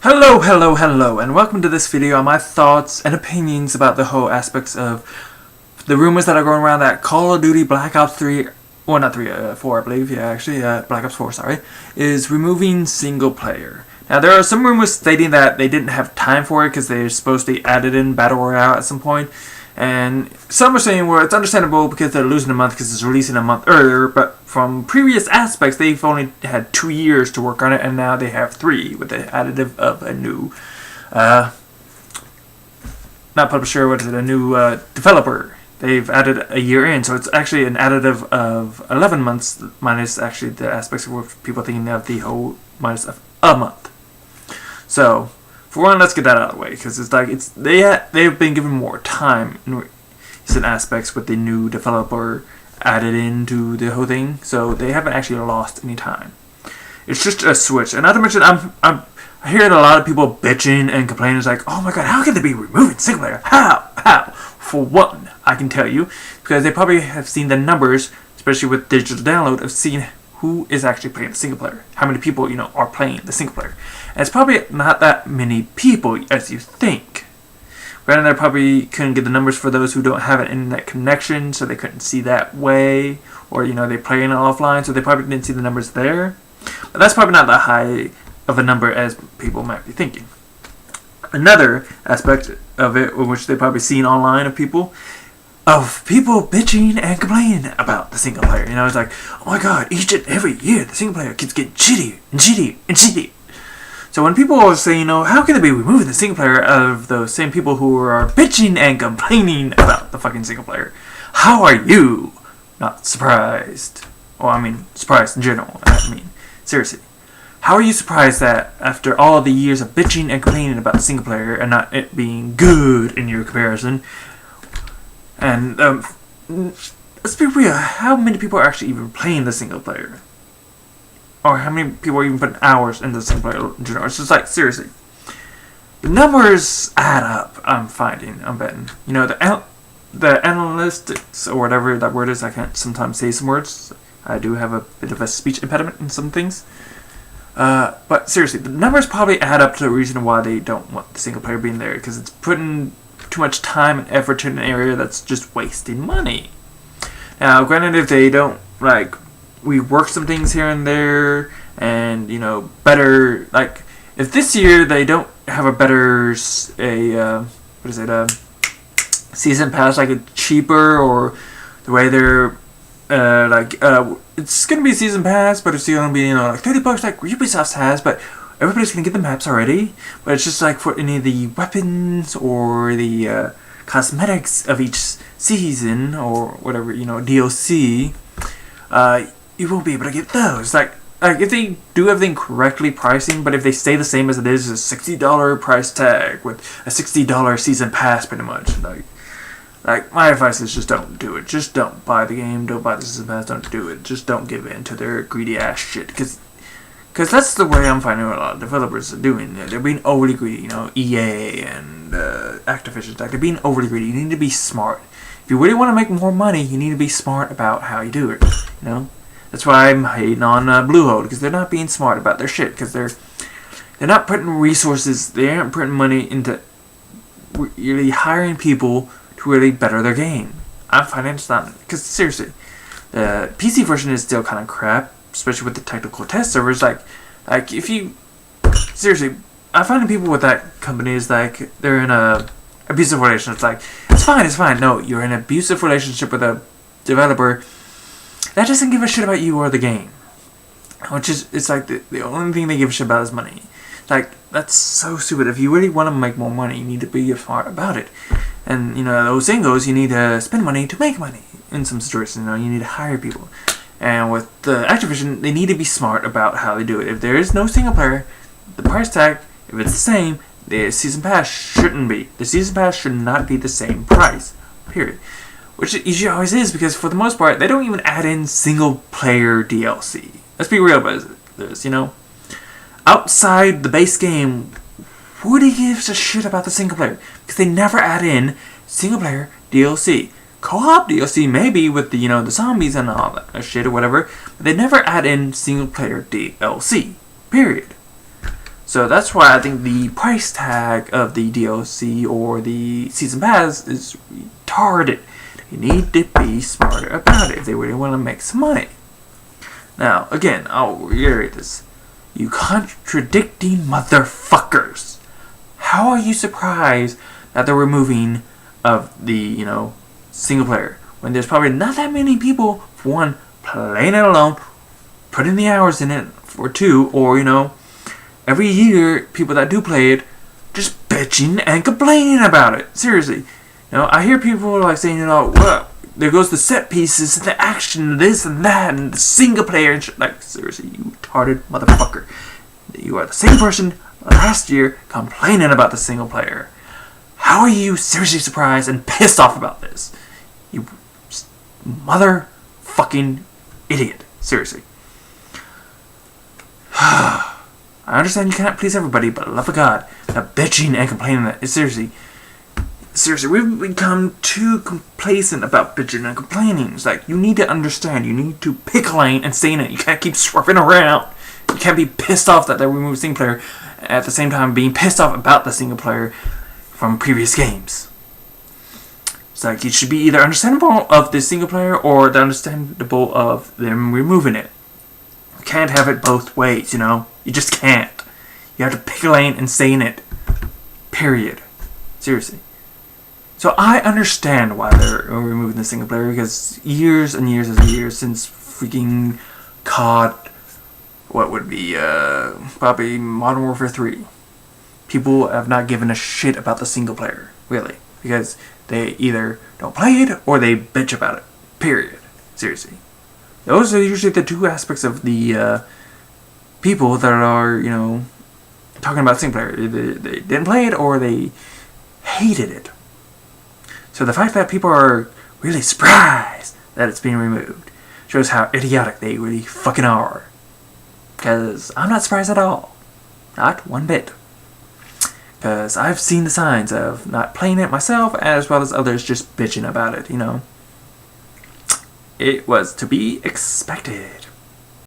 Hello, and welcome to this video on my thoughts and opinions about the whole aspects of the rumors that are going around that Call of Duty Black Ops 3, well not 3, 4 I believe, Black Ops 4, sorry, is removing single player. Now there are some rumors stating that they didn't have time for it because they're supposed to be added in Battle Royale at some point. And some are saying, well, it's understandable because they're losing a month because it's releasing a month earlier, but from previous aspects, they've only had 2 years to work on it, and now they have 3 with the additive of a new, not publisher, a new developer. They've added a year in, so it's actually an additive of 11 months minus actually the aspects of what people thinking of the whole minus of a month. So, for one, let's get that out of the way, because it's like they've been given more time in recent aspects with the new developer added into the whole thing, so they haven't actually lost any time. It's just a switch, and not to mention, I'm hearing a lot of people bitching and complaining. It's like, oh my god, how can they be removing single player? How? For one, I can tell you, because they probably have seen the numbers, especially with digital download, of seeing who is actually playing the single player. How many people, are playing the single player. And it's probably not that many people as you think. Granted, I probably couldn't get the numbers for those who don't have an internet connection, so they couldn't see that way. Or, they play in offline, so they probably didn't see the numbers there. But that's probably not that high of a number as people might be thinking. Another aspect of it, which they've probably seen online of people bitching and complaining about the single player. It's like, oh my god, each and every year the single player keeps getting shitty. So when people are saying, how can they be removing the single player of those same people who are bitching and complaining about the fucking single player, how are you not surprised? Well, surprised in general. Seriously. How are you surprised that after all the years of bitching and complaining about the single player and not it being good in your comparison, and let's be real, how many people are actually even playing the single player? Or how many people are even putting hours into the single player in general? It's just like, seriously. The numbers add up, I'm betting. The analytics, or whatever that word is, I can't sometimes say some words. I do have a bit of a speech impediment in some things. But seriously, the numbers probably add up to the reason why they don't want the single player being there, because it's putting too much time and effort to an area that's just wasting money. Now, granted, if they don't, we work some things here and there, and, better, if this year they don't have a better, season pass, a cheaper, or the way they're, it's gonna be a season pass, but it's gonna be, $30 like Ubisoft has, but everybody's gonna get the maps already. But it's just for any of the weapons or the cosmetics of each season or whatever, DLC, you won't be able to get those. If they do everything correctly pricing, but if they stay the same as it is, a $60 price tag with a $60 season pass, pretty much. My advice is just don't do it. Just don't buy the game. Don't buy the season pass. Don't do it. Just don't give in to their greedy ass shit. Because that's the way I'm finding a lot of developers are doing. They're being overly greedy. EA and Activision. They're being overly greedy. You need to be smart. If you really want to make more money, you need to be smart about how you do it. That's why I'm hating on Bluehold, because they're not being smart about their shit. Because they're not putting resources. They aren't putting money into really hiring people to really better their game. I'm finding it's not, because seriously, the PC version is still kind of crap, especially with the technical test servers. If you seriously, I find people with that company is they're in a abusive relationship. It's fine. No, you're in an abusive relationship with a developer that doesn't give a shit about you or the game. It's the only thing they give a shit about is money. That's so stupid. If you really want to make more money, you need to be smart about it. And, those singles, you need to spend money to make money. In some situations, you need to hire people. And with the Activision, they need to be smart about how they do it. If there is no single player, the price tag, if it's the same, the season pass shouldn't be. The season pass should not be the same price. Period. Which it usually always is, because for the most part, they don't even add in single player DLC. Let's be real about this, Outside the base game, who gives a shit about the single player? Because they never add in single player DLC. Co-op DLC maybe with the the zombies and all that shit or whatever, but they never add in single player DLC. Period. So that's why I think the price tag of the DLC or the Season Pass is retarded. You need to be smarter about it if they really want to make some money. Now, again, I'll reiterate this. You contradicting motherfuckers. How are you surprised that they're removing of the, single player? When there's probably not that many people, for one, playing it alone, putting the hours in it, for two, or, every year, people that do play it, just bitching and complaining about it. Seriously. I hear people like saying, well, there goes the set pieces, and the action, this and that, and the single player, and shit. Like, seriously, you retarded motherfucker. You are the same person last year complaining about the single player. How are you seriously surprised and pissed off about this? You motherfucking idiot. Seriously. I understand you cannot please everybody, but love of God, that bitching and complaining that is seriously, we've become too complacent about bitching and complaining. It's like, you need to understand, you need to pick a lane and stay in it. You can't keep swerving around. You can't be pissed off that they removed single player at the same time being pissed off about the single player from previous games. It's like, you should be either understandable of the single player or the understandable of them removing it. You can't have it both ways, You just can't. You have to pick a lane and stay in it. Period. Seriously. So I understand why they're removing the single player, because years and years and years since freaking COD, what would be probably Modern Warfare 3, people have not given a shit about the single player, really, because they either don't play it or they bitch about it. Period. Seriously. Those are usually the two aspects of the people that are, talking about single player. Either they didn't play it or they hated it. So the fact that people are really surprised that it's being removed shows how idiotic they really fucking are. Because I'm not surprised at all. Not one bit. Because I've seen the signs of not playing it myself, as well as others just bitching about it, It was to be expected.